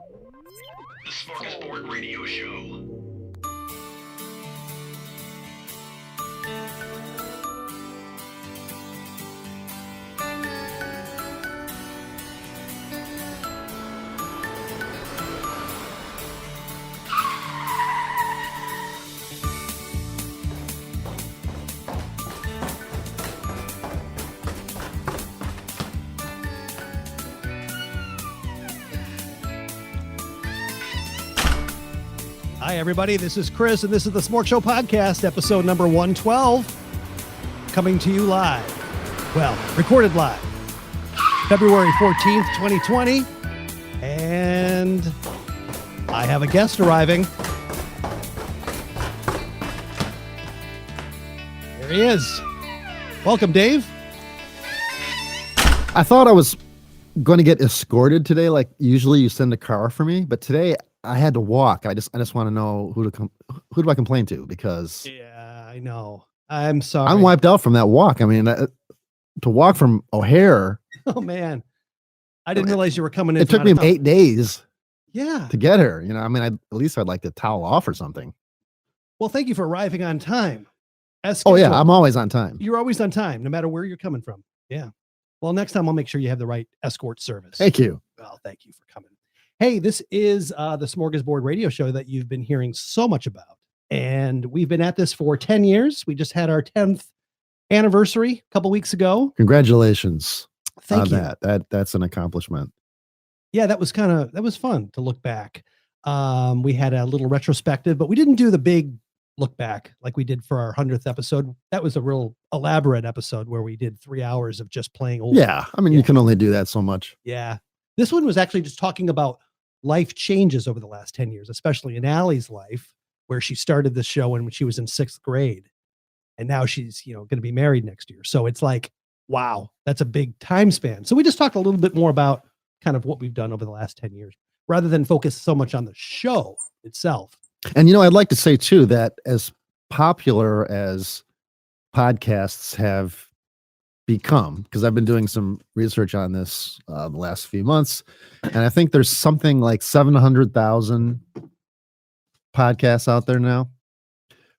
The SmorgShow Radio Show. Hi, everybody. This is Chris, and this is the SmorgShow podcast, episode number 112, coming to you live. Well, recorded live, February 14th, 2020. And I have a guest arriving. There he is. Welcome, Dave. I thought I was going to get escorted today. Like usually you send a car for me, but today I had to walk. I just want to know who do I complain to? Because Yeah, I know. I'm sorry. I'm wiped out from that walk. I mean, to walk from O'Hare. Oh, man. I didn't realize you were coming in. It took me 8 days. Yeah. To get here. You know, I mean, at least I'd like to towel off or something. Well, thank you for arriving on time. Oh, yeah. I'm always on time. You're always on time, no matter where you're coming from. Yeah. Well, next time I'll make sure you have the right escort service. Thank you. Well, thank you for coming. Hey, this is the Smorgasbord radio show that you've been hearing so much about. And we've been at this for 10 years. We just had our 10th anniversary a couple weeks ago. Congratulations. Thank you. That's an accomplishment. Yeah, that was fun to look back. We had a little retrospective, but we didn't do the big look back like we did for our 100th episode. That was a real elaborate episode where we did 3 hours of just playing old. Yeah. I mean, you can only do that so much. Yeah. This one was actually just talking about life changes over the last 10 years, especially in Allie's life, where she started the show when she was in 6th grade. And now she's, going to be married next year. So it's like, wow, that's a big time span. So we just talked a little bit more about kind of what we've done over the last 10 years, rather than focus so much on the show itself. And, I'd like to say too, that as popular as podcasts have become, because I've been doing some research on this the last few months, and I think there's something like 700,000 podcasts out there now.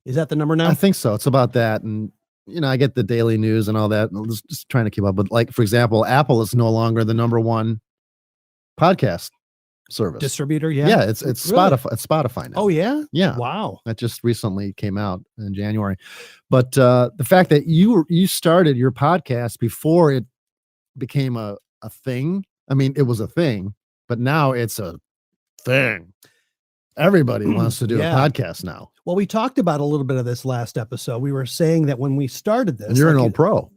Is that the number now? I think so. It's about that. And, I get the daily news and all that, and just trying to keep up. But like, for example, Apple is no longer the number one podcast service Distributor. Yeah. Yeah. It's Really? Spotify. It's Spotify now. Oh, yeah. Yeah. Wow. That just recently came out in January. But the fact that you started your podcast before it became a thing. I mean, it was a thing, but now it's a thing. Everybody wants to do a podcast now. Well, we talked about a little bit of this last episode. We were saying that when we started this, And you're an old pro.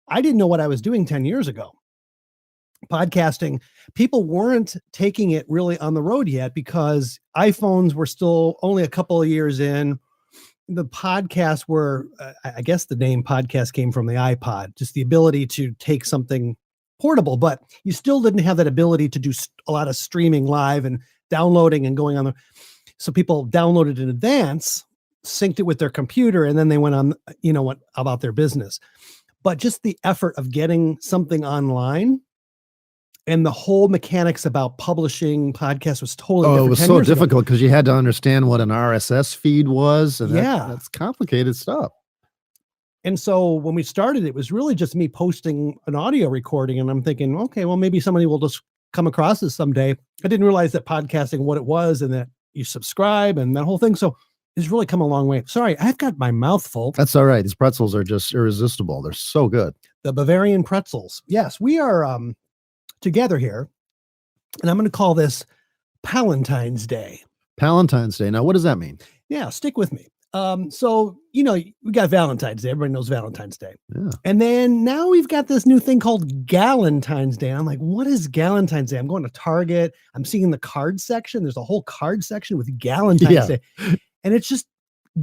I didn't know what I was doing 10 years ago. Podcasting, people weren't taking it really on the road yet because iPhones were still only a couple of years in. The podcasts were, I guess the name podcast came from the iPod, just the ability to take something portable, but you still didn't have that ability to do a lot of streaming live and downloading and going on there. So people downloaded in advance, synced it with their computer, and then they went on, what about their business. But just the effort of getting something online and the whole mechanics about publishing podcasts was totally different. It was so difficult because you had to understand what an RSS feed was. And that's complicated stuff. And so when we started, it was really just me posting an audio recording. And I'm thinking, okay, well, maybe somebody will just come across this someday. I didn't realize that podcasting, what it was, and that you subscribe and that whole thing. So it's really come a long way. Sorry, I've got my mouth full. That's all right. These pretzels are just irresistible. They're so good. The Bavarian pretzels. Yes, we are together here. And I'm going to call this Palentine's Day. Palentine's Day. Now, what does that mean? Yeah, stick with me. So, we got Valentine's Day. Everybody knows Valentine's Day. Yeah. And then now we've got this new thing called Galentine's Day. And I'm like, what is Galentine's Day? I'm going to Target. I'm seeing the card section. There's a whole card section with Galentine's Day. And it's just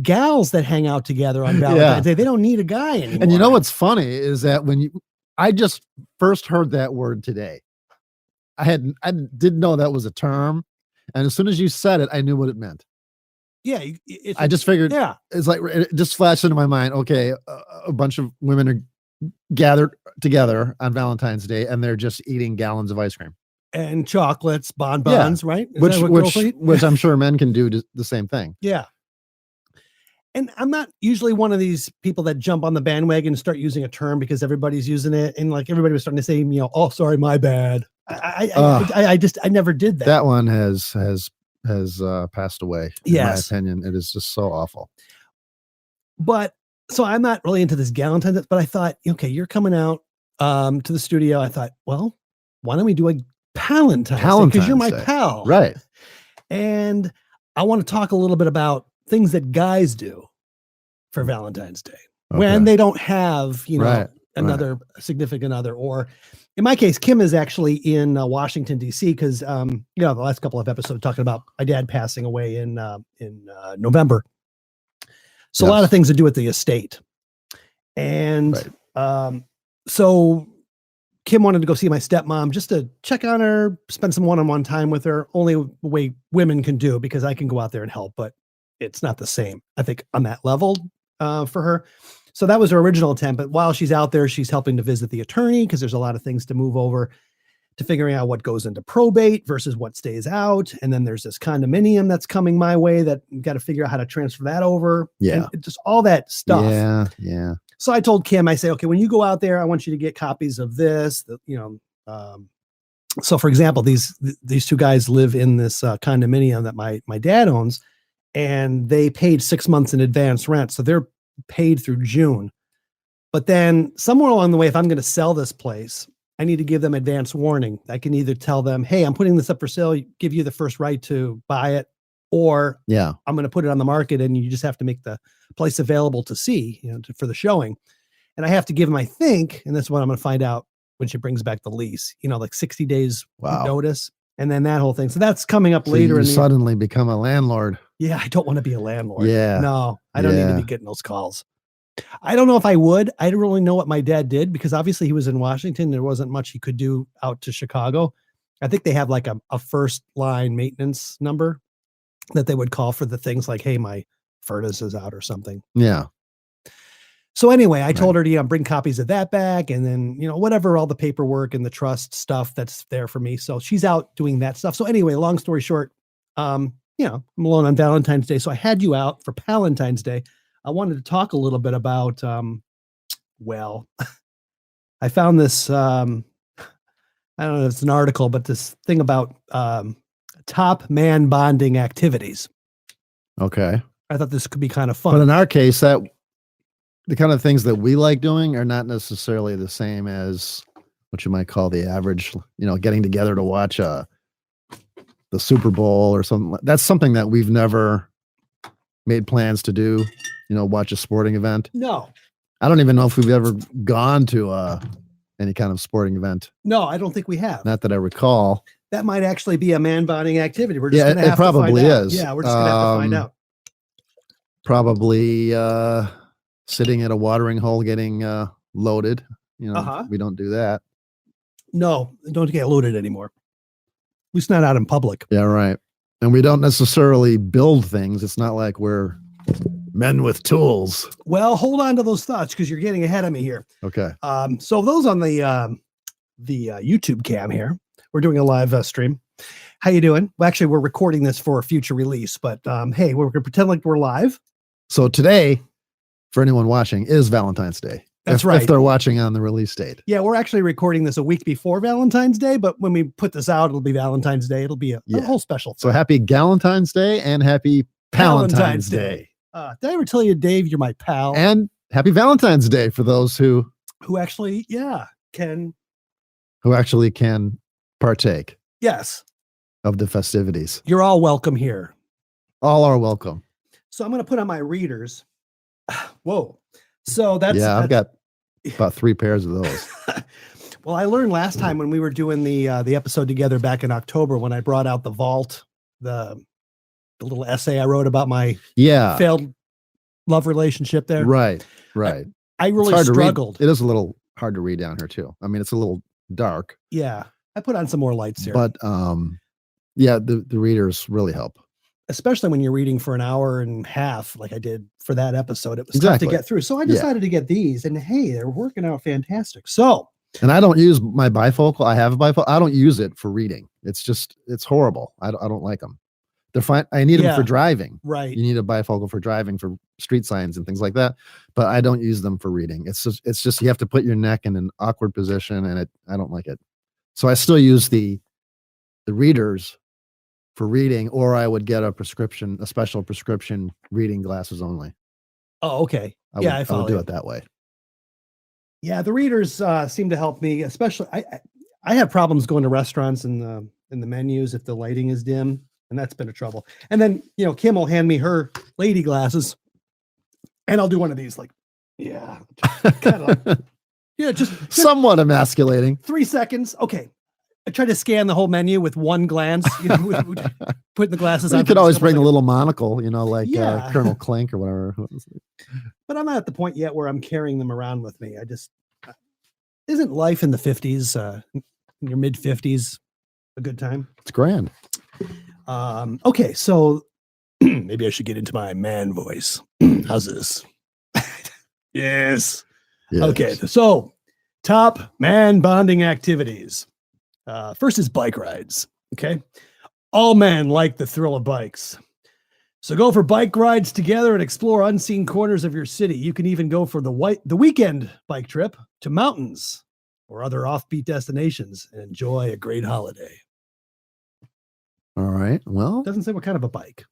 gals that hang out together on Valentine's Day. They don't need a guy anymore. And what's funny is that I just first heard that word today. I didn't know that was a term. And as soon as you said it, I knew what it meant. Yeah. I just figured, it's like, it just flashed into my mind. Okay. A bunch of women are gathered together on Valentine's Day and they're just eating gallons of ice cream. and chocolates, bonbons, right? Is which that what girls which eat? which I'm sure men can do the same thing. Yeah. And I'm not usually one of these people that jump on the bandwagon and start using a term because everybody's using it. And like everybody was starting to say, oh, sorry, my bad. I never did that. That one has passed away. In my Yes. opinion, it is just so awful. But so I'm not really into this Galentine, but I thought, okay, you're coming out to the studio. I thought, well, why don't we do a Palentine? Because you're my Day. pal. Right. And I want to talk a little bit about things that guys do for Valentine's Day when they don't have, another significant other, or in my case, Kim is actually in Washington, D.C. because, the last couple of episodes talking about my dad passing away in November. So a lot of things to do with the estate. And so Kim wanted to go see my stepmom just to check on her, spend some one-on-one time with her, only the way women can do, because I can go out there and help, but it's not the same, I think, on that level for her. So that was her original attempt. But while she's out there, she's helping to visit the attorney because there's a lot of things to move over to figuring out what goes into probate versus what stays out. And then there's this condominium that's coming my way that you got to figure out how to transfer that over. Yeah. And just all that stuff. Yeah. Yeah. So I told Kim, I say, okay, when you go out there, I want you to get copies of this, so for example, these two guys live in this condominium that my dad owns, and they paid 6 months in advance rent. So they're paid through June. But then somewhere along the way, if I'm going to sell this place, I need to give them advance warning. I can either tell them, hey, I'm putting this up for sale, give you the first right to buy it, or I'm going to put it on the market and you just have to make the place available to see, for the showing. And I have to give them, I think, and that's what I'm going to find out when she brings back the lease, like 60 days notice. And then that whole thing. So that's coming up later. You suddenly become a landlord. Yeah. I don't want to be a landlord. Yeah. No, I don't need to be getting those calls. I don't know if I would. I don't really know what my dad did because obviously he was in Washington. There wasn't much he could do out to Chicago. I think they have like a first line maintenance number that they would call for the things like, hey, my furnace is out or something. Yeah. So anyway, I told her to bring copies of that back and then, whatever, all the paperwork and the trust stuff that's there for me. So she's out doing that stuff. So anyway, long story short, I'm alone on Valentine's Day. So I had you out for Palentine's Day. I wanted to talk a little bit about, I found this, I don't know if it's an article, but this thing about top man bonding activities. Okay. I thought this could be kind of fun. But in our case, that the kind of things that we like doing are not necessarily the same as what you might call the average, getting together to watch the Super Bowl or something. That's something that we've never made plans to do, watch a sporting event. No. I don't even know if we've ever gone to any kind of sporting event. No, I don't think we have. Not that I recall. That might actually be a man bonding activity. We're just it probably is. Yeah, we're just gonna have to find out. Probably sitting at a watering hole getting loaded. We don't do that. No, don't get loaded anymore. At least not out in public. Yeah, right. And we don't necessarily build things. It's not like we're men with tools. Well, hold on to those thoughts because you're getting ahead of me here. Okay. So those on the YouTube cam here, we're doing a live stream. How you doing? Well, actually, we're recording this for a future release, but hey, we're gonna pretend like we're live. So today, for anyone watching, is Valentine's Day. That's right. If they're watching on the release date. Yeah, we're actually recording this a week before Valentine's Day, but when we put this out, it'll be Valentine's Day. It'll be a whole special thing. So happy Galentine's Day and happy Palentine's Day. Did I ever tell you, Dave, you're my pal? And happy Valentine's Day for those who actually, can partake. Yes. Of the festivities. You're all welcome here. All are welcome. So I'm going to put on my readers. Whoa. So I've got about 3 pairs of those. Well, I learned last time when we were doing the episode together back in October when I brought out the vault, the little essay I wrote about my failed love relationship there. Right. I really struggled. It is a little hard to read down here too. I mean, it's a little dark. Yeah. I put on some more lights here. But the readers really help. Especially when you're reading for an hour and a half, like I did for that episode. It was tough to get through. So I decided to get these, and hey, they're working out fantastic. So And I don't use my bifocal. I have a bifocal. I don't use it for reading. It's horrible. I don't like them. They're fine. I need them for driving. Right. You need a bifocal for driving, for street signs and things like that. But I don't use them for reading. It's just you have to put your neck in an awkward position, and I don't like it. So I still use the readers for reading, or I would get a special prescription reading glasses only. Oh, okay. I would do it that way. Yeah, the readers seem to help me, especially I have problems going to restaurants and the menus if the lighting is dim, and that's been a trouble. And then, Kim will hand me her lady glasses, and I'll do one of these kind of just somewhat emasculating. 3 seconds. Okay. I try to scan the whole menu with one glance, putting the glasses on. You could always bring a little monocle, Colonel Clink or whatever. But I'm not at the point yet where I'm carrying them around with me. Isn't life in the 50s, in your mid 50s, a good time? It's grand. Okay. So maybe I should get into my man voice. How's this? Yes. Okay. So top man bonding activities. First is bike rides. Okay. All men like the thrill of bikes. So go for bike rides together and explore unseen corners of your city. You can even go for the weekend bike trip to mountains or other offbeat destinations and enjoy a great holiday. All right. Well, It doesn't say what kind of a bike.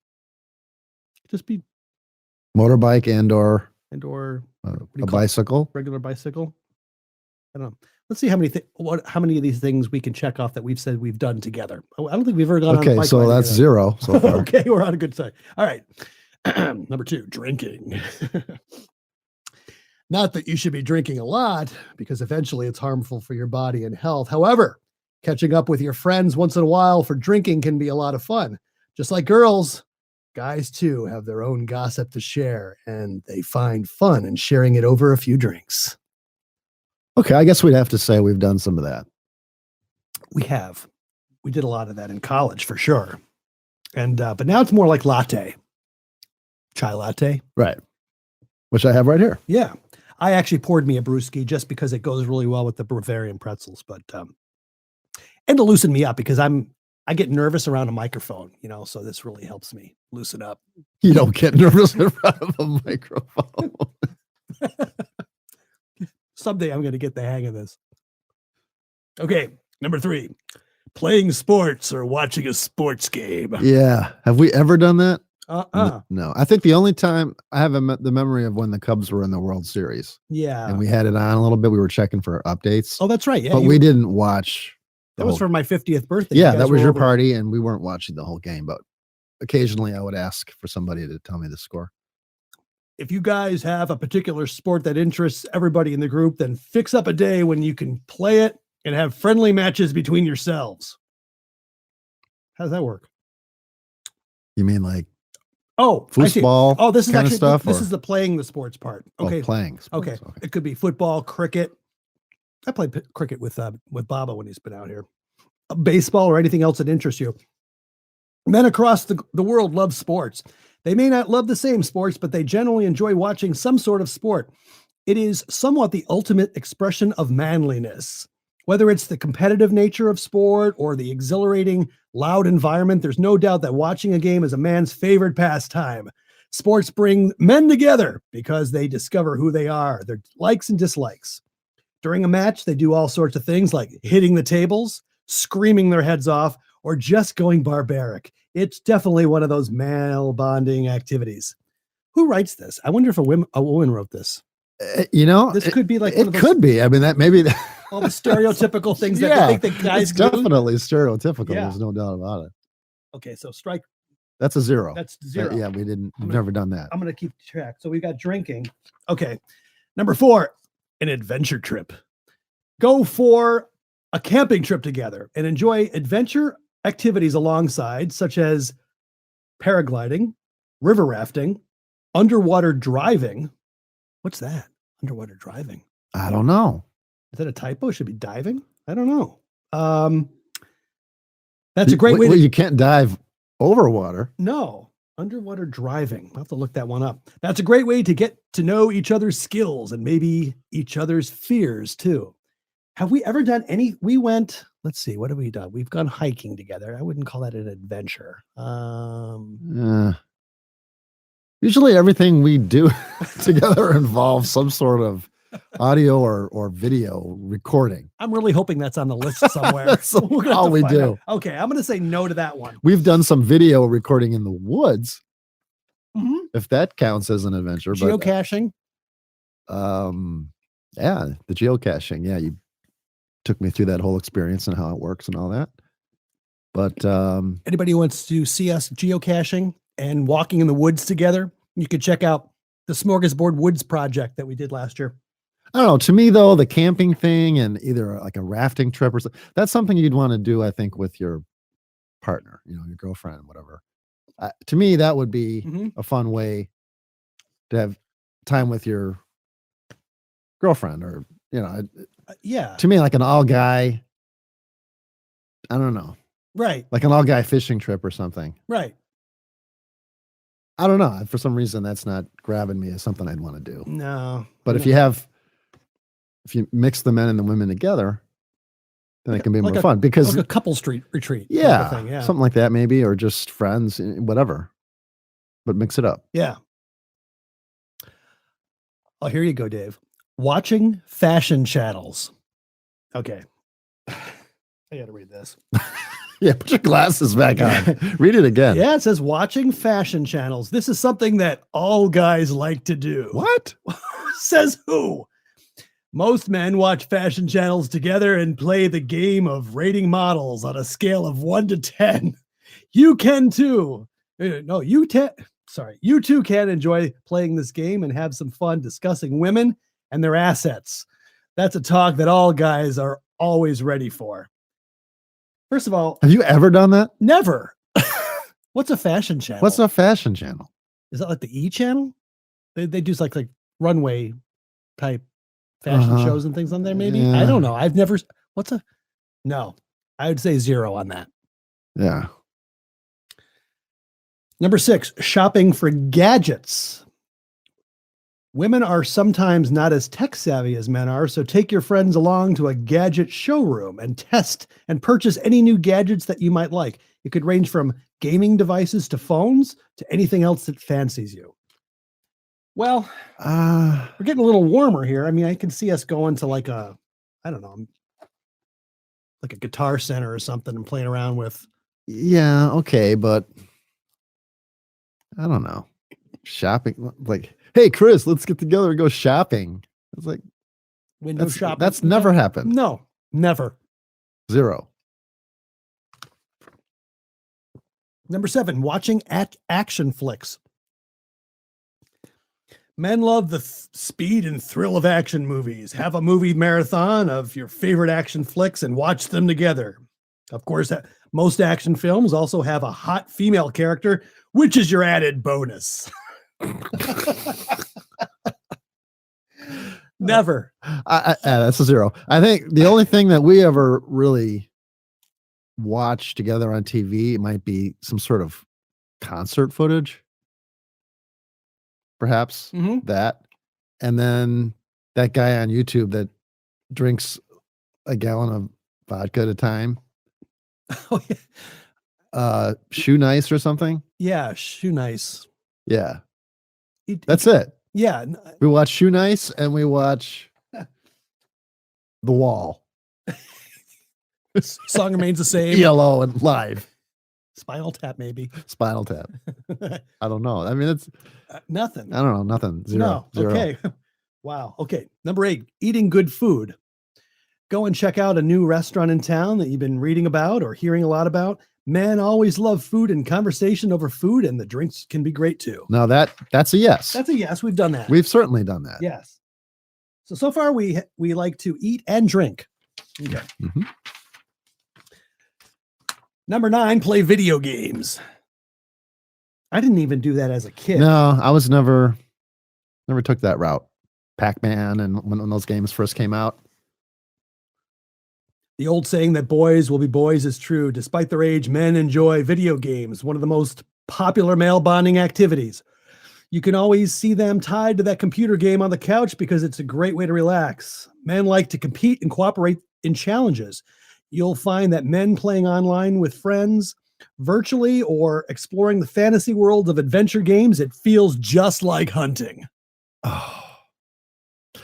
Just be motorbike and/or a bicycle. Regular bicycle. I don't know. Let's see how many of these things we can check off that we've said we've done together. I don't think we've ever gone on a bike so ride that's together. 0 so far. Okay, we're on a good side. All right. Number 2, drinking. Not that you should be drinking a lot, because eventually it's harmful for your body and health. However, catching up with your friends once in a while for drinking can be a lot of fun. Just like girls, guys too have their own gossip to share, and they find fun in sharing it over a few drinks. Okay, I guess we'd have to say we've done some of that. We have. We did a lot of that in college for sure. And but now it's more like chai latte. Right. Which I have right here. Yeah. I actually poured me a brewski just because it goes really well with the Bavarian pretzels, but and to loosen me up, because I get nervous around a microphone, so this really helps me loosen up. You don't get nervous in front of a microphone. Someday I'm going to get the hang of this. Okay. Number 3, playing sports or watching a sports game. Yeah. Have we ever done that? No. I think the only time I have the memory of when the Cubs were in the World Series. Yeah. And we had it on a little bit. We were checking for updates. Oh, that's right. Yeah. But we didn't watch. That was for my 50th birthday. Yeah, that was your party, and we weren't watching the whole game. But occasionally I would ask for somebody to tell me the score. If you guys have a particular sport that interests everybody in the group, then fix up a day when you can play it and have friendly matches between yourselves. How does that work? You mean like foosball? Oh, this is kind actually of stuff. This is the playing the sports part. Okay, playing. Sports. Okay, it could be football, cricket. I played cricket with Baba when he's been out here. Baseball or anything else that interests you. Men across the world love sports. They may not love the same sports, but they generally enjoy watching some sort of sport. It is somewhat the ultimate expression of manliness. Whether it's the competitive nature of sport or the exhilarating, loud environment, there's no doubt that watching a game is a man's favorite pastime. Sports bring men together because they discover who they are, their likes and dislikes. During a match, they do all sorts of things like hitting the tables, screaming their heads off, or just going barbaric. It's definitely one of those male bonding activities. Who writes this? I wonder if a woman wrote this. This could be like it could be. I mean, that maybe all the stereotypical things that they think that guys it's do. Definitely stereotypical. Yeah. There's no doubt about it. Okay, so strike. That's a 0. That's 0. Yeah, we've never done that. I'm going to keep track. So we got drinking. Okay. Number 4, an adventure trip. Go for a camping trip together and enjoy adventure activities alongside, such as paragliding, river rafting, underwater driving. What's that? Underwater driving. I don't know. Is that a typo? Should be diving? I don't know. That's a great way. You can't dive over water. No, underwater driving. I'll have to look that one up. That's a great way to get to know each other's skills and maybe each other's fears too. Have we ever done any? We went, let's see, what have we done? We've gone hiking together. I wouldn't call that an adventure. Usually everything we do together involves some sort of audio or video recording. I'm really hoping that's on the list somewhere. That's all we do. Okay, I'm going to say no to that one. We've done some video recording in the woods, Mhm. if that counts as an adventure. Geocaching. Yeah, the geocaching. Yeah, you took me through that whole experience and how it works and all that. But Anybody who wants to see us geocaching and walking in the woods together, you could check out the Smorgasbord Woods project that we did last year. I don't know. To me, though, the camping thing and either like a rafting trip or something, that's something you'd want to do, I think, with your partner, your girlfriend, whatever. To me, that would be a fun way to have time with your girlfriend, or yeah. To me, like an all guy, I don't know, Right. like an all guy fishing trip or something. Right. I don't know. For some reason, that's not grabbing me as something I'd want to do. No. But if you mix the men and the women together, then it can be more fun, because like a couple street retreat. Yeah, Thing, yeah. something like that maybe, or just friends, whatever. But mix it up. Yeah. Oh, here you go, Dave. Watching fashion channels. Okay. I got to read this. Yeah, put your glasses back on. Read it again. Yeah, it says watching fashion channels. This is something that all guys like to do. What? Says who? Most men watch fashion channels together and play the game of rating models on a scale of 1 to 10. You can too. No, you too can enjoy playing this game and have some fun discussing women and their assets. That's a talk that all guys are always ready for. First of all, have you ever done that? Never. What's a fashion channel? What's a fashion channel? Is that like the E channel? They do like runway type fashion shows and things on there, maybe? Yeah. I don't know. I've never. No, I would say 0 on that. Yeah. Number 6, shopping for gadgets. Women are sometimes not as tech savvy as men are, so take your friends along to a gadget showroom and test and purchase any new gadgets that you might like. It could range from gaming devices to phones to anything else that fancies you. Well, we're getting a little warmer here. I mean, I can see us going to like a Guitar Center or something and playing around with. Yeah, okay, but I don't know. Shopping, like, hey, Chris, let's get together and go shopping. It's like window shopping. That's never happened. No, never. 0. Number 7, watching action flicks. Men love the speed and thrill of action movies. Have a movie marathon of your favorite action flicks and watch them together. Of course, most action films also have a hot female character, which is your added bonus. Never. That's a 0. I think the only thing that we ever really watch together on TV might be some sort of concert footage. Perhaps that. And then that guy on YouTube that drinks a gallon of vodka at a time. Oh, yeah. Shoe Nice or something. Yeah, Shoe Nice. Yeah. That's it. Yeah. We watch Shoe Nice and we watch The Wall. Song remains the same. ELO and live. Spinal Tap, maybe. Spinal Tap. I don't know. I mean, it's nothing. I don't know. Nothing. 0. No. 0. Okay. Wow. Okay. Number 8, eating good food. Go and check out a new restaurant in town that you've been reading about or hearing a lot about. Men always love food and conversation over food, and the drinks can be great too. No, that's a yes. That's a yes. We've done that. We've certainly done that. Yes. So far we like to eat and drink. Okay. Mm-hmm. Number 9, play video games. I didn't even do that as a kid. No, I was never took that route. Pac-Man and when those games first came out. The old saying that boys will be boys is true. Despite their age, men enjoy video games, one of the most popular male bonding activities. You can always see them tied to that computer game on the couch because it's a great way to relax. Men like to compete and cooperate in challenges. You'll find that men playing online with friends, virtually, or exploring the fantasy world of adventure games, it feels just like hunting. Oh.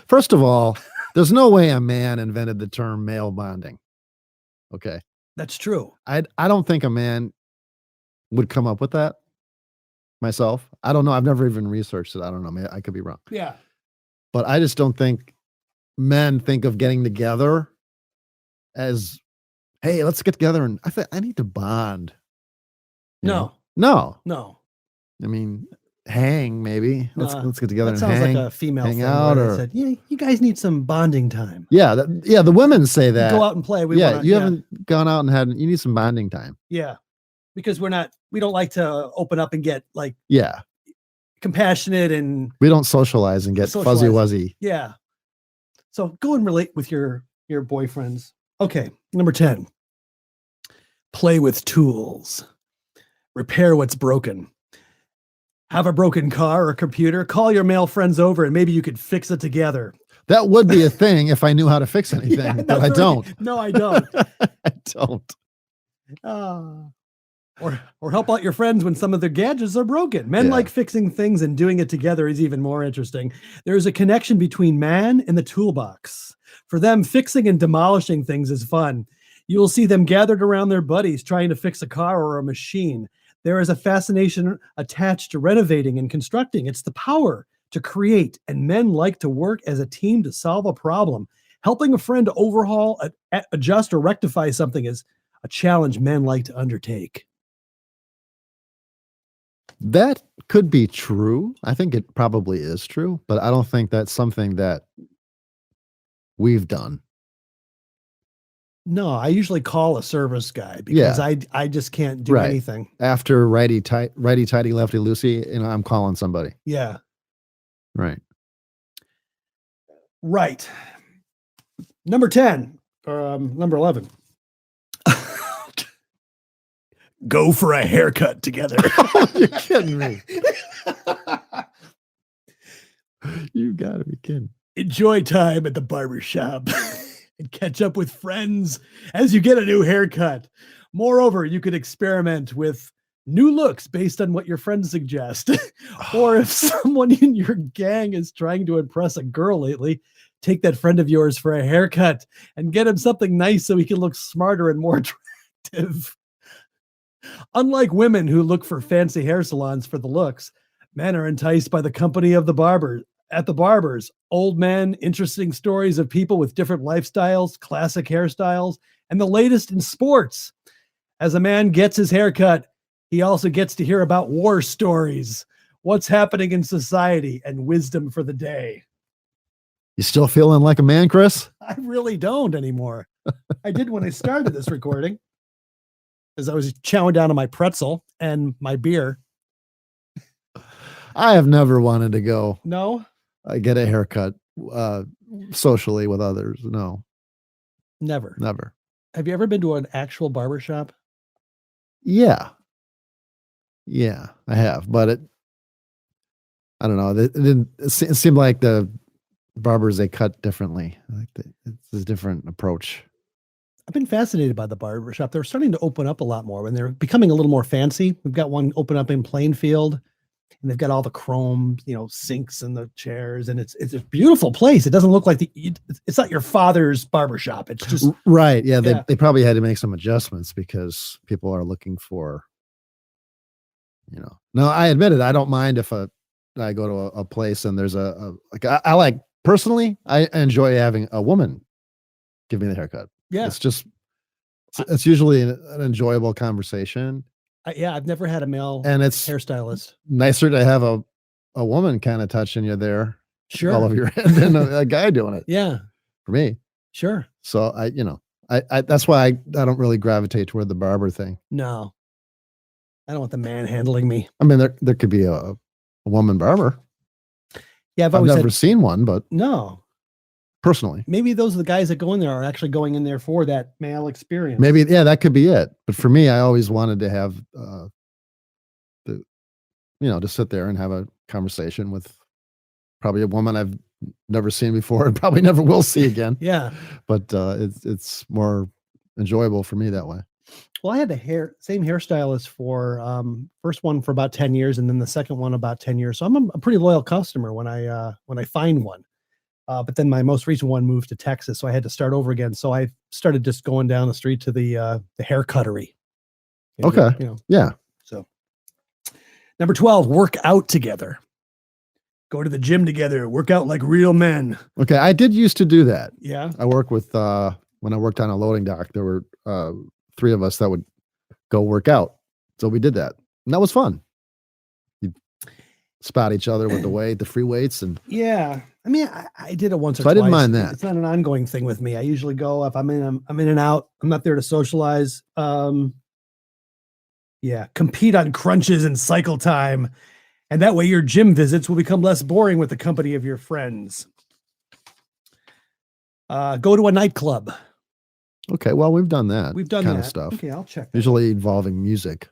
First of all, there's no way a man invented the term male bonding. Okay. That's true. I don't think a man would come up with that myself. I don't know. I've never even researched it. I don't know. Maybe I could be wrong. Yeah. But I just don't think men think of getting together as, hey, let's get together and I need to bond. You know? No. I mean, hang maybe. Let's get together that and sounds hang. like a female hang thing out where or they said, yeah, you guys need some bonding time. Yeah, the women say that. Go out and play. You haven't gone out and you need some bonding time. Yeah. Because we don't like to open up and get like compassionate and we don't socialize and get fuzzy wuzzy. Yeah. So go and relate with your boyfriends. Okay. Number 10. Play with tools. Repair what's broken. Have a broken car or computer, call your male friends over and maybe you could fix it together. That would be a thing if I knew how to fix anything, but I don't. No, I don't. I don't. Or help out your friends when some of their gadgets are broken. Men like fixing things, and doing it together is even more interesting. There is a connection between man and the toolbox. For them, fixing and demolishing things is fun. You will see them gathered around their buddies trying to fix a car or a machine. There is a fascination attached to renovating and constructing. It's the power to create, and men like to work as a team to solve a problem. Helping a friend to overhaul, adjust, or rectify something is a challenge men like to undertake. That could be true. I think it probably is true, but I don't think that's something that we've done. No, I usually call a service guy because I just can't do anything. After righty tighty, lefty loosey, I'm calling somebody. Yeah. Right. Number 10, number 11. Go for a haircut together. Oh, you're kidding me. You gotta be kidding. Enjoy time at the barber shop and catch up with friends as you get a new haircut. Moreover, you could experiment with new looks based on what your friends suggest. Or if someone in your gang is trying to impress a girl lately, take that friend of yours for a haircut and get him something nice so he can look smarter and more attractive. Unlike women who look for fancy hair salons for the looks, men are enticed by the company of the barber. At the barbers, old men, interesting stories of people with different lifestyles, classic hairstyles, and the latest in sports. As a man gets his haircut, he also gets to hear about war stories, what's happening in society, and wisdom for the day. You still feeling like a man, Chris? I really don't anymore. I did when I started this recording, as I was chowing down on my pretzel and my beer. I have never wanted to go. No? Get a haircut socially with others. No. Never. Have you ever been to an actual barbershop? Yeah, I have, but I don't know. It seemed like the barbers, they cut differently. It's a different approach. I've been fascinated by the barbershop. They're starting to open up a lot more, and they're becoming a little more fancy. We've got one open up in Plainfield, and they've got all the chrome, sinks and the chairs, and it's a beautiful place. It doesn't look like it's not your father's barbershop. It's just right. Yeah, they probably had to make some adjustments because people are looking for, No, I admit it. I don't mind if I go to a place and there's I like personally. I enjoy having a woman give me the haircut. Yeah, it's usually an enjoyable conversation. I've never had a male and it's hairstylist. Nicer to have a woman kind of touching you there, sure, all of your head than a guy doing it. Yeah, for me, sure. So I that's why I don't really gravitate toward the barber thing. No, I don't want the man handling me. I mean, there could be a woman barber. Yeah, I've never seen one, but no. Personally, maybe those are the guys that go in there are actually going in there for that male experience. Maybe, that could be it. But for me, I always wanted to have to sit there and have a conversation with probably a woman I've never seen before and probably never will see again. Yeah. But it's more enjoyable for me that way. Well, I had the same hairstylist for first one for about 10 years and then the second one about 10 years. So I'm a pretty loyal customer when I find one. But then my most recent one moved to Texas, so I had to start over again. So I started just going down the street to the hair cuttery. Okay. Yeah. So number 12, work out together. Go to the gym together, work out like real men. Okay. I did used to do that. Yeah. I work with when I worked on a loading dock, there were 3 of us that would go work out. So we did that. And that was fun. You spot each other with the free weights and yeah. I mean, I did it once or so twice. I didn't mind that. It's not an ongoing thing with me. I usually go if I'm in and out. I'm not there to socialize. Yeah, compete on crunches and cycle time. And that way your gym visits will become less boring with the company of your friends. Go to a nightclub. Okay, well, we've done that. We've done kind that of stuff. Okay, I'll check that. Usually involving music.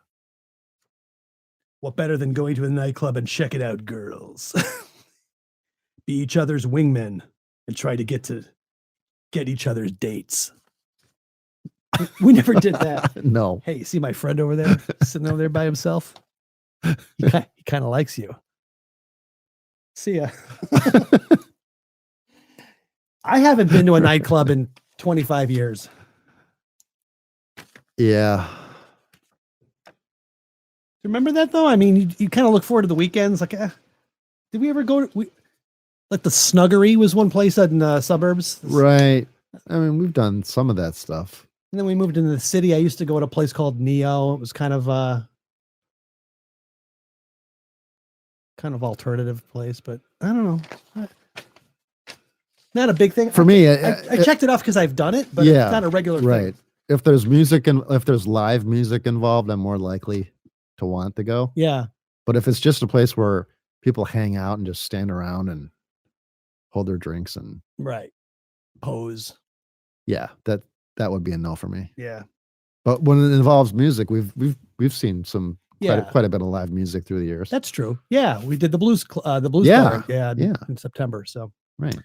What better than going to a nightclub and check it out, girls? Be each other's wingmen and try to get each other's dates. We never did that. No. Hey, you see my friend over there sitting over there by himself? He kind of likes you. See ya. I haven't been to a nightclub in 25 years. Yeah. Remember that though? I mean, you kind of look forward to the weekends. Like, did we ever go to, like the Snuggery was one place in the suburbs. Right. I mean, we've done some of that stuff. And then we moved into the city. I used to go to a place called Neo. It was kind of alternative place, but I don't know. Not a big thing. For me, I checked it off because I've done it, but yeah, it's not a regular right. thing. If there's music and if there's live music involved, I'm more likely to want to go. Yeah. But if it's just a place where people hang out and just stand around and hold their drinks and right. Pose. Yeah, that would be a no for me. Yeah. But when it involves music, we've seen some Yeah. quite a bit of live music through the years. That's true. Yeah, we did the blues Yeah. Club, yeah, Yeah. in September. So Right.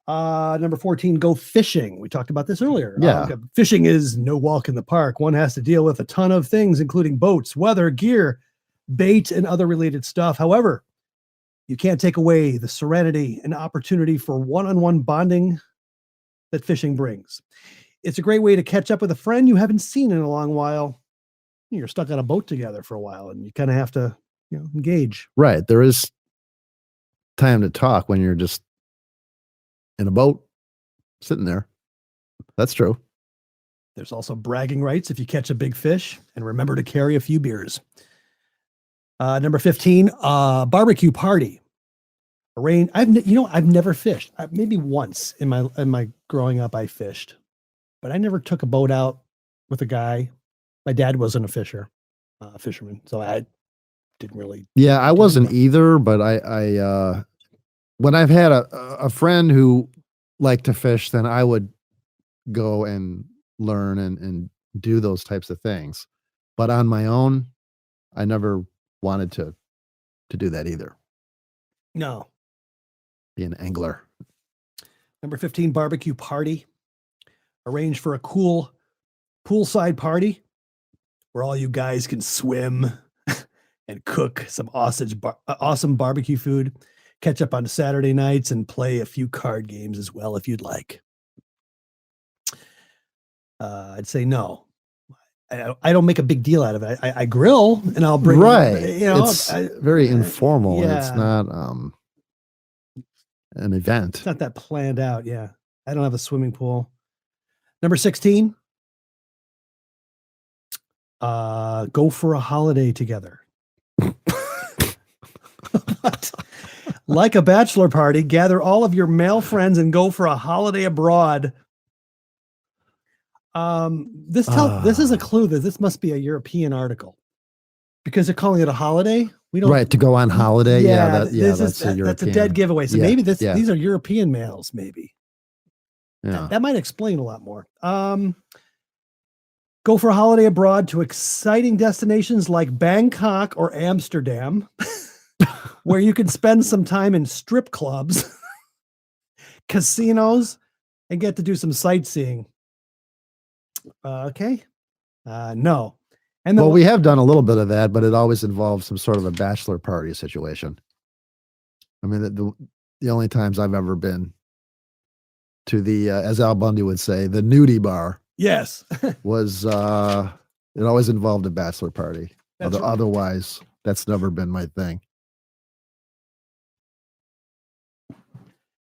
Number 14, go fishing. We talked about this earlier. Yeah. Fishing is no walk in the park. One has to deal with a ton of things, including boats, weather, gear, bait, and other related stuff. However, you can't take away the serenity and opportunity for one-on-one bonding that fishing brings. It's a great way to catch up with a friend you haven't seen in a long while. You're stuck on a boat together for a while, and you kind of have to, engage. Right. There is time to talk when you're just in a boat sitting there. That's true. There's also bragging rights if you catch a big fish, and remember to carry a few beers. Number 15, barbecue party. I've never fished. Maybe once in my growing up, I fished, but I never took a boat out with a guy. My dad wasn't a fisherman, so I didn't really. Yeah, I wasn't either, but I when I've had a friend who liked to fish, then I would go and learn and do those types of things. But on my own, I never wanted to do that either. No. Be an angler. Number 15, barbecue party. Arrange for a cool poolside party where all you guys can swim and cook some awesome barbecue food, catch up on Saturday nights, and play a few card games as well if you'd like. I'd say no. I don't make a big deal out of it. I grill and I'll bring right. It's very informal. Yeah. It's not an event. It's not that planned out. Yeah. I don't have a swimming pool. Number 16. Go for a holiday together. Like a bachelor party, gather all of your male friends and go for a holiday abroad. This is a clue that this must be a European article because they're calling it a holiday. We don't right to go on holiday. Yeah, that's a European. That's a dead giveaway. So maybe these are European males. Maybe that might explain a lot more. Go for a holiday abroad to exciting destinations like Bangkok or Amsterdam, where you can spend some time in strip clubs casinos, and get to do some sightseeing. Okay. No. And then Well, we have done a little bit of that, but it always involves some sort of a bachelor party situation. I mean, the only times I've ever been to the, as Al Bundy would say, the nudie bar yes. was, it always involved a bachelor party. That's right. Otherwise, that's never been my thing.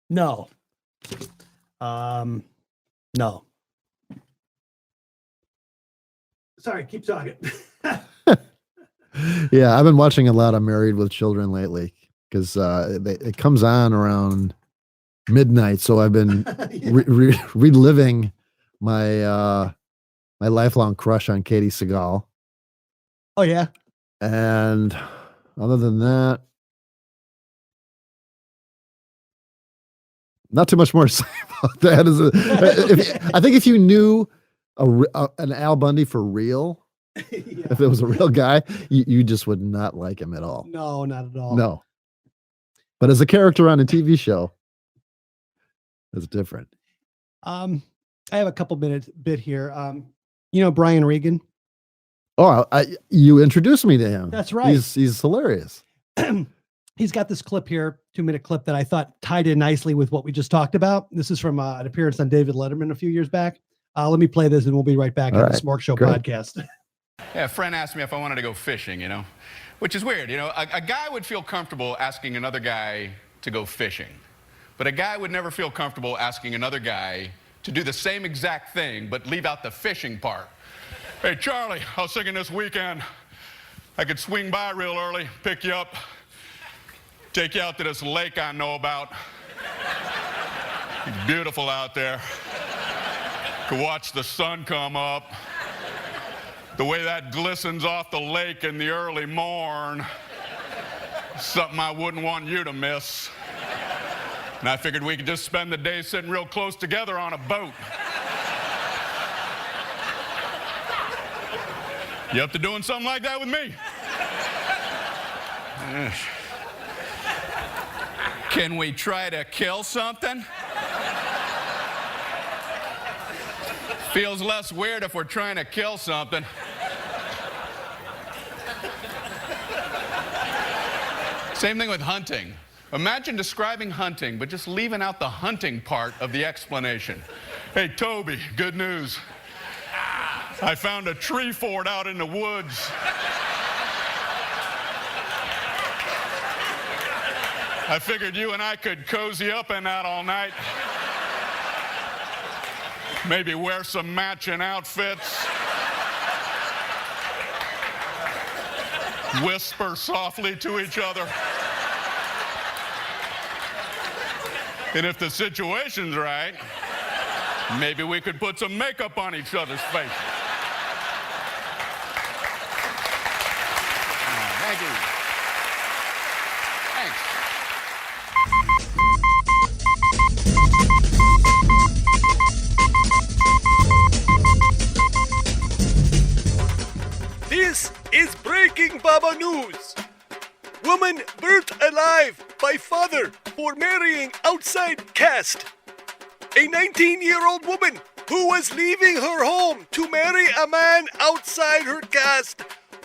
No. No. Sorry, keep talking. Yeah, I've been watching a lot of Married with Children lately because it comes on around midnight. So I've been reliving my my lifelong crush on Katie Seagal. Oh yeah. And other than that, not too much more to say about that. I think if you knew an Al Bundy for real, Yeah. if it was a real guy, you just would not like him at all. No, not at all. No. But as a character on a TV show, it's different. I have a couple minutes bit here. You know Brian Regan? Oh, you introduced me to him. That's right. He's hilarious. He's got this clip here, 2-minute clip that I thought tied in nicely with what we just talked about. This is from an appearance on David Letterman a few years back. Let me play this and we'll be right back on the SmorgShow podcast. Yeah, a friend asked me if I wanted to go fishing, which is weird. A guy would feel comfortable asking another guy to go fishing, but a guy would never feel comfortable asking another guy to do the same exact thing, but leave out the fishing part. Hey, Charlie, I was thinking this weekend I could swing by real early, pick you up, take you out to this lake I know about. It's beautiful out there. Could watch the sun come up. The way that glistens off the lake in the early morn, something I wouldn't want you to miss. And I figured we could just spend the day sitting real close together on a boat. You up to doing something like that with me? Can we try to kill something? Feels less weird if we're trying to kill something. Same thing with hunting. Imagine describing hunting, but just leaving out the hunting part of the explanation. Hey, Toby, good news. I found a tree fort out in the woods. I figured you and I could cozy up in that all night. Maybe wear some matching outfits. Whisper softly to each other. And if the situation's right, maybe we could put some makeup on each other's face. Thank you. Thanks. This is Breaking Baba News. Woman burnt alive by father for marrying outside caste. A 19-year-old woman who was leaving her home to marry a man outside her caste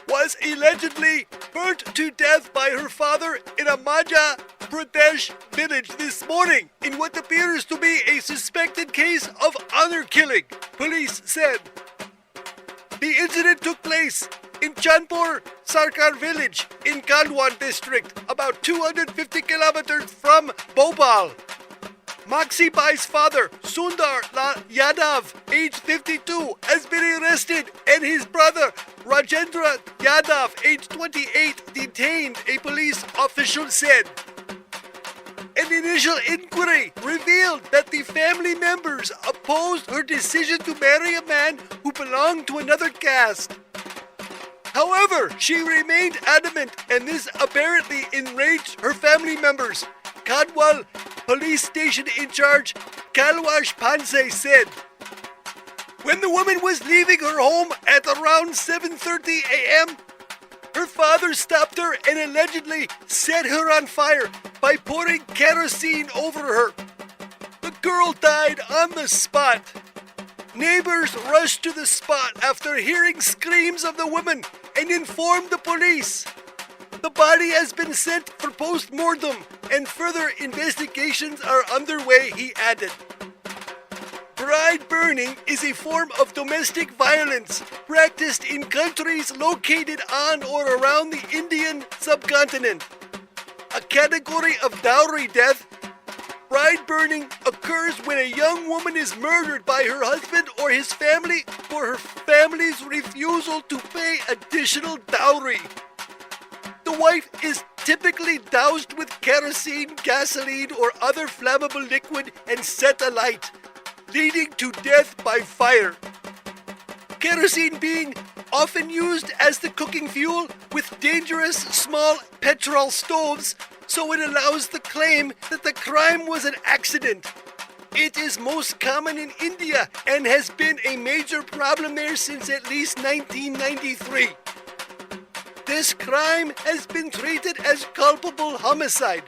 was allegedly burnt to death by her father in a Madhya Pradesh village this morning in what appears to be a suspected case of honor killing, police said. The incident took place in Chanpur Sarkar village in Kandwan district, about 250 kilometers from Bhopal. Maxi Bai's father, Sundar Lal Yadav, age 52, has been arrested, and his brother, Rajendra Yadav, age 28, detained, a police official said. An initial inquiry revealed that the family members opposed her decision to marry a man who belonged to another caste. However, she remained adamant, and this apparently enraged her family members. Kadwal police station in charge, Kalwash Pansay, said. When the woman was leaving her home at around 7:30 a.m., her father stopped her and allegedly set her on fire by pouring kerosene over her. The girl died on the spot. Neighbors rushed to the spot after hearing screams of the woman and informed the police. The body has been sent for post-mortem and further investigations are underway, he added. Bride burning is a form of domestic violence practiced in countries located on or around the Indian subcontinent. A category of dowry death, bride burning occurs when a young woman is murdered by her husband or his family for her family's refusal to pay additional dowry. The wife is typically doused with kerosene, gasoline, or other flammable liquid and set alight, leading to death by fire. Kerosene being often used as the cooking fuel with dangerous small petrol stoves, so it allows the claim that the crime was an accident. It is most common in India and has been a major problem there since at least 1993. This crime has been treated as culpable homicide.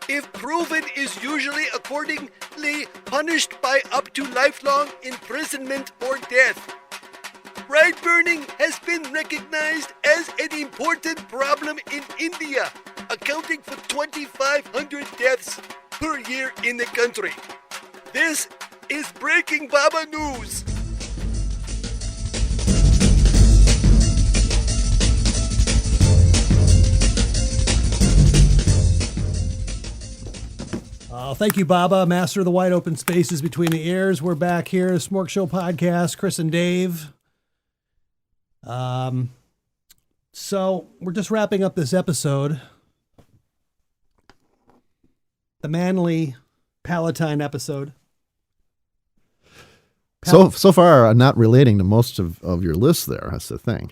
If proven, is usually accordingly punished by up to lifelong imprisonment or death. Bride burning has been recognized as an important problem in India, accounting for 2,500 deaths per year in the country. This is Breaking Baba News. Thank you, Baba, master of the wide open spaces between the ears. We're back here, SmorgShow podcast, Chris and Dave. So we're just wrapping up this episode. The manly Palentine episode. So far, not relating to most of your list there. That's the thing.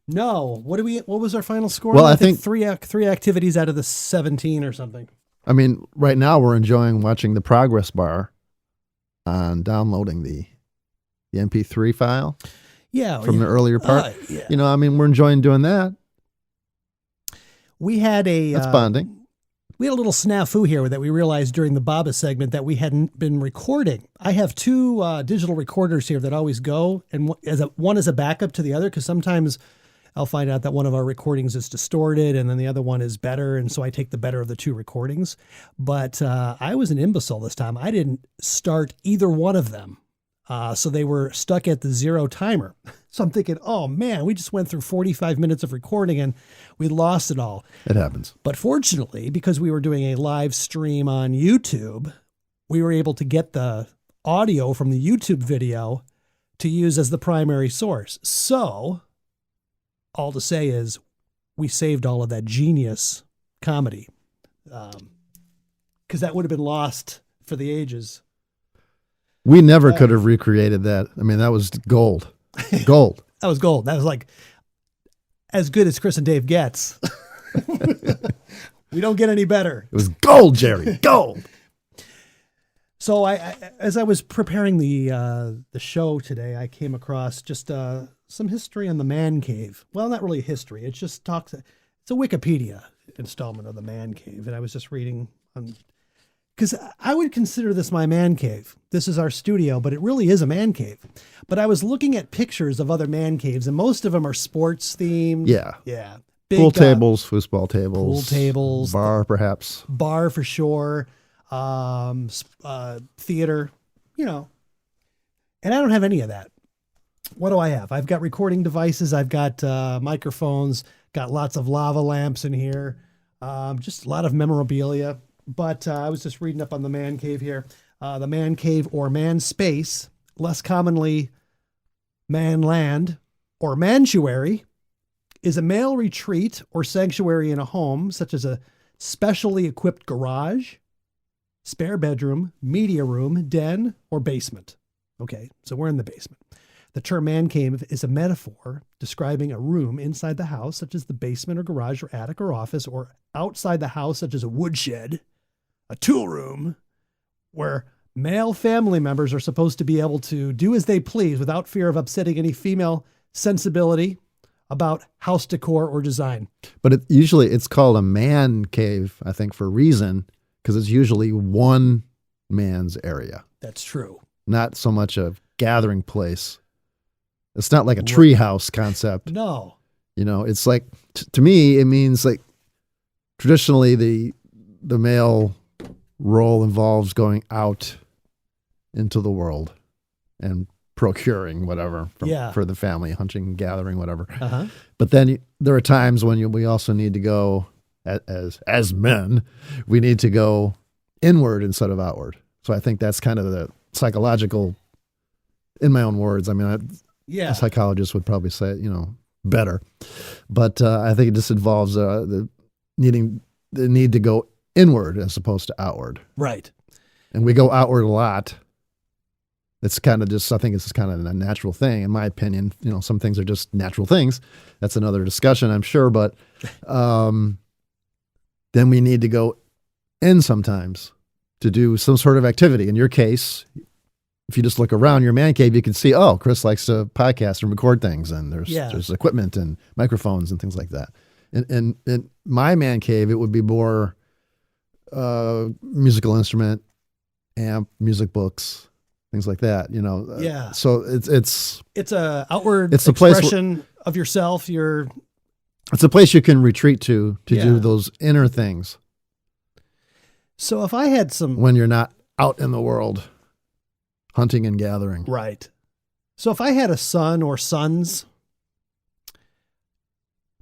No. What was our final score? Well, I I think three activities out of the 17 or something. I mean, right now we're enjoying watching the progress bar on downloading the MP3 file. Yeah. From the earlier part. Yeah. You know, I mean, we're enjoying doing that. We had That's bonding. We had a little snafu here that we realized during the Baba segment that we hadn't been recording. I have two digital recorders here that always go, and one is a backup to the other, because sometimes I'll find out that one of our recordings is distorted and then the other one is better, and so I take the better of the two recordings. But I was an imbecile this time. I didn't start either one of them. So they were stuck at the 0 timer. So I'm thinking, oh man, we just went through 45 minutes of recording and we lost it all. It happens. But fortunately, because we were doing a live stream on YouTube, we were able to get the audio from the YouTube video to use as the primary source. So all to say is we saved all of that genius comedy, because that would have been lost for the ages. We never could have recreated that. I mean, that was gold. Gold. That was gold. That was like as good as Chris and Dave gets. We don't get any better. It was gold, Jerry. Gold. So as I was preparing the show today, I came across just some history on the man cave. Well, not really history. It just talks. It's a Wikipedia installment of the man cave, and I was just reading on. Because I would consider this my man cave. This is our studio, but it really is a man cave. But I was looking at pictures of other man caves, and most of them are sports themed. Yeah. Yeah. Pool tables, foosball tables. Pool tables. Bar, perhaps. Bar for sure. Theater, you know. And I don't have any of that. What do I have? I've got recording devices. I've got microphones. Got lots of lava lamps in here. Just a lot of memorabilia. But I was just reading up on the man cave here. The man cave or man space, less commonly man land or mantuary, is a male retreat or sanctuary in a home, such as a specially equipped garage, spare bedroom, media room, den, or basement. Okay, so we're in the basement. The term man cave is a metaphor describing a room inside the house, such as the basement or garage or attic or office, or outside the house, such as a woodshed, a tool room, where male family members are supposed to be able to do as they please without fear of upsetting any female sensibility about house decor or design. But usually it's called a man cave, I think, for a reason, because it's usually one man's area. That's true. Not so much a gathering place. It's not like a tree house concept. No. You know, it's like, to me, it means like traditionally the male role involves going out into the world and procuring whatever for the family, hunting, gathering, whatever. Uh-huh. But then there are times when we also need to go, as men, we need to go inward instead of outward. So I think that's kind of the psychological, in my own words. I mean, a psychologist would probably say it, better. But I think it just involves the need to go inward as opposed to outward. Right. And we go outward a lot. It's kind of just, I think it's just kind of a natural thing, in my opinion. Some things are just natural things. That's another discussion, I'm sure. But then we need to go in sometimes to do some sort of activity. In your case, if you just look around your man cave, you can see, oh, Chris likes to podcast and record things, and there's equipment and microphones and things like that. In my man cave, it would be more musical instrument, amp, music books, things like that. So it's a outward expression of yourself. It's a place you can retreat to do those inner things. So if I had when you're not out in the world hunting and gathering. Right. So if I had a son or sons,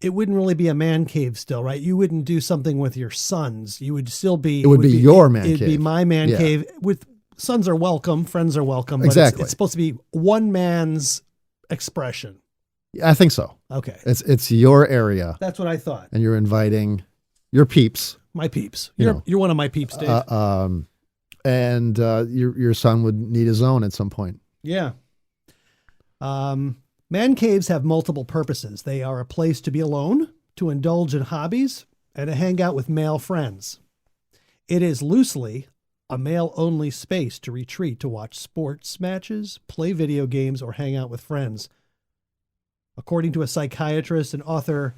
it wouldn't really be a man cave still, right? You wouldn't do something with your sons. You would still be... It would be your man cave. It'd be my man cave. With sons are welcome, friends are welcome. But exactly. It's supposed to be one man's expression. I think so. Okay. It's your area. That's what I thought. And you're inviting your peeps. My peeps. You're one of my peeps, Dave. And your son would need his own at some point. Yeah. Man caves have multiple purposes. They are a place to be alone, to indulge in hobbies, and to hang out with male friends. It is loosely a male-only space to retreat to watch sports matches, play video games, or hang out with friends. According to a psychiatrist and author,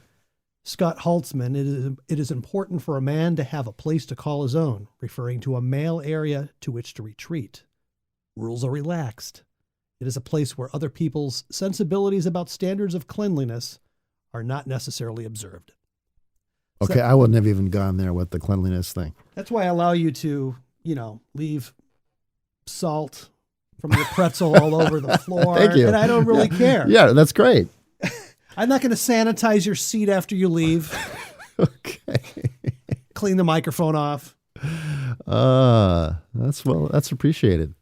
Scott Haltzman, it is important for a man to have a place to call his own, referring to a male area to which to retreat. Rules are relaxed. It is a place where other people's sensibilities about standards of cleanliness are not necessarily observed. Okay, So, I wouldn't have even gone there with the cleanliness thing. that's why I allow you to, leave salt from your pretzel all over the floor. Thank you. And I don't really care. Yeah, that's great. I'm not going to sanitize your seat after you leave. Okay. Clean the microphone off. That's appreciated.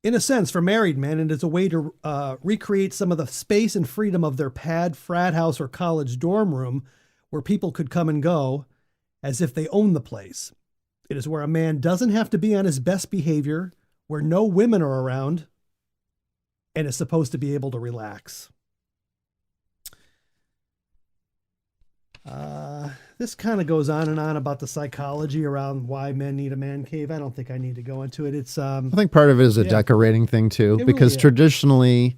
In a sense, for married men, it is a way to recreate some of the space and freedom of their pad, frat house, or college dorm room where people could come and go as if they own the place. It is where a man doesn't have to be on his best behavior, where no women are around, and is supposed to be able to relax. This kind of goes on and on about the psychology around why men need a man cave. I don't think I need to go into it. It's I think part of it is a decorating thing too, It because really is. traditionally,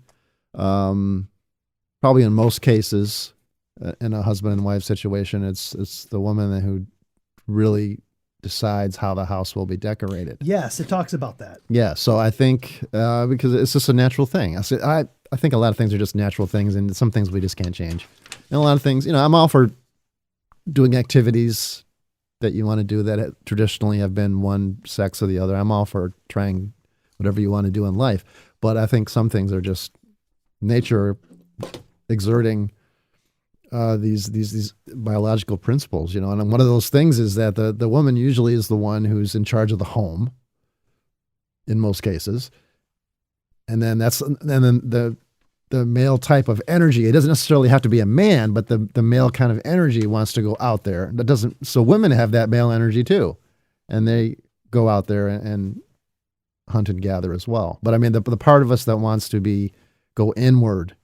probably in most cases, in a husband and wife situation, it's the woman who really decides how the house will be decorated. yes, it talks about that. Yeah, so I think because it's just a natural thing. I think a lot of things are just natural things, and some things we just can't change. And a lot of things, I'm all for doing activities that you want to do that traditionally have been one sex or the other. I'm all for trying whatever you want to do in life. But I think some things are just nature exerting these biological principles, and one of those things is that the woman usually is the one who's in charge of the home in most cases. And then the male type of energy, it doesn't necessarily have to be a man, but the male kind of energy wants to go out there. So women have that male energy too. And they go out there and hunt and gather as well. But I mean, the part of us that wants to go inward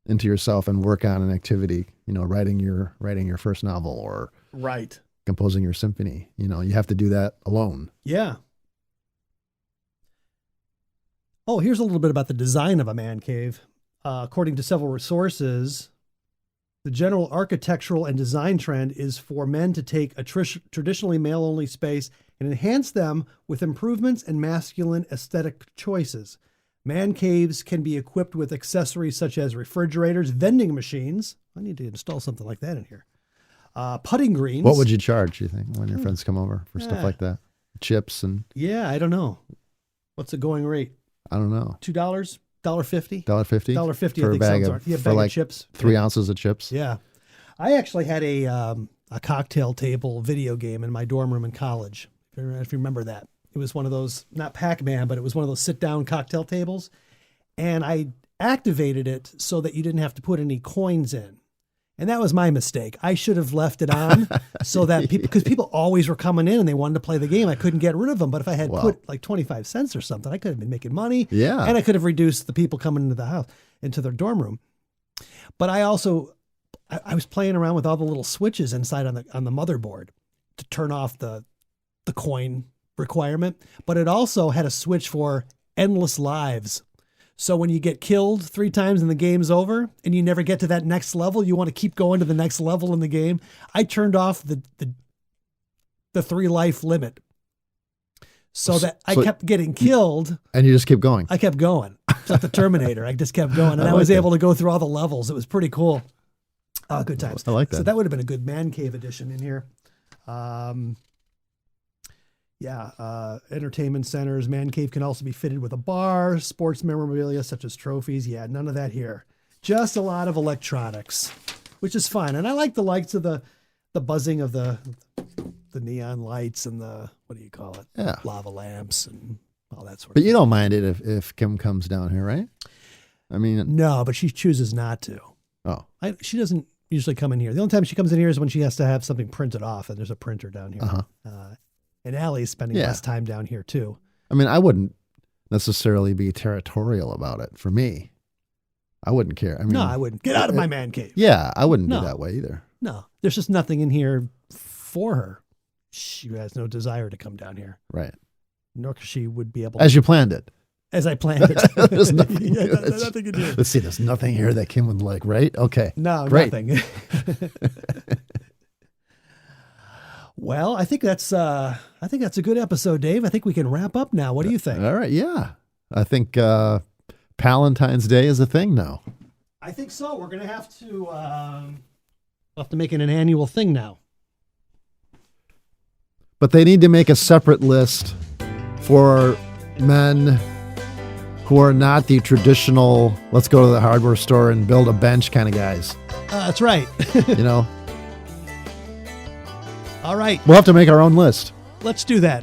into yourself and work on an activity, writing your first novel or Right. composing your symphony, you have to do that alone. Yeah. Oh, here's a little bit about the design of a man cave. According to several sources, the general architectural and design trend is for men to take a traditionally male-only space and enhance them with improvements and masculine aesthetic choices. Man caves can be equipped with accessories such as refrigerators, vending machines. I need to install something like that in here. Putting greens. What would you charge, you think, when your friends come over for stuff like that? Chips and... Yeah, I don't know. What's the going rate? I don't know. $2? $1.50? $1.50? $1.50, I think bag sounds of, right. Yeah, for bag like of chips. 3 ounces of chips? Yeah. I actually had a cocktail table video game in my dorm room in college. If you remember that. It was one of those, not Pac-Man, but it was one of those sit-down cocktail tables. And I activated it so that you didn't have to put any coins in. And that was my mistake. I should have left it on so that people, because people always were coming in and they wanted to play the game. I couldn't get rid of them. But if I had put like 25 cents or something, I could have been making money. Yeah. And I could have reduced the people coming into the house, into their dorm room. But I also, I was playing around with all the little switches inside on the motherboard to turn off the coin requirement. But it also had a switch for endless lives. So when you get killed 3 times and the game's over and you never get to that next level, you want to keep going to the next level in the game. I turned off the 3 life limit so that I kept getting killed. And you just keep going. I kept going. It's like the Terminator. I just kept going. And I was able to go through all the levels. It was pretty cool. Good times. I like that. So that would have been a good man cave edition in here. Entertainment centers. Man cave can also be fitted with a bar, sports memorabilia such as trophies. Yeah, none of that here. Just a lot of electronics, which is fine. And I like the lights of the buzzing of the neon lights and the, what do you call it? Yeah. Lava lamps and all that sort of But thing. you don't mind it if Kim comes down here, right? I mean... No, but she chooses not to. Oh. She doesn't usually come in here. The only time she comes in here is when she has to have something printed off, and there's a printer down here. And Allie's spending less time down here too. I mean, I wouldn't necessarily be territorial about it. For me, I wouldn't care. I mean, No, I wouldn't. Get out of my man cave. Yeah, I wouldn't be that way either. No, there's just nothing in here for her. She has no desire to come down here. Right. Nor she would be able As you planned it. As I planned it. There's nothing. Nothing to do. Let's see, there's nothing here that Kim would like, right? Okay. No, great. Nothing. Well, I think that's a good episode, Dave. I think we can wrap up now. What do you think? All right, yeah. I think Palentine's Day is a thing now. I think so. We're going to have to make it an annual thing now. But they need to make a separate list for men who are not the traditional, let's go to the hardware store and build a bench kind of guys. That's right. You know? All right. We'll have to make our own list. Let's do that.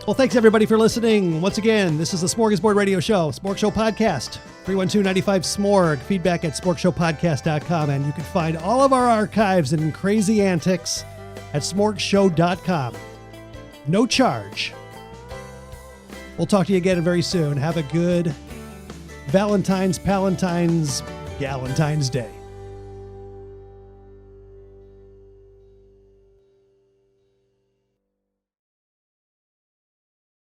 Well, thanks everybody for listening. Once again, this is the Smorgasbord Radio Show, SmorgShow Podcast, 312-95-SMORG, feedback at smorgshowpodcast.com. And you can find all of our archives and crazy antics at smorgshow.com. No charge. We'll talk to you again very soon. Have a good Valentine's, Palentine's, Galentine's Day.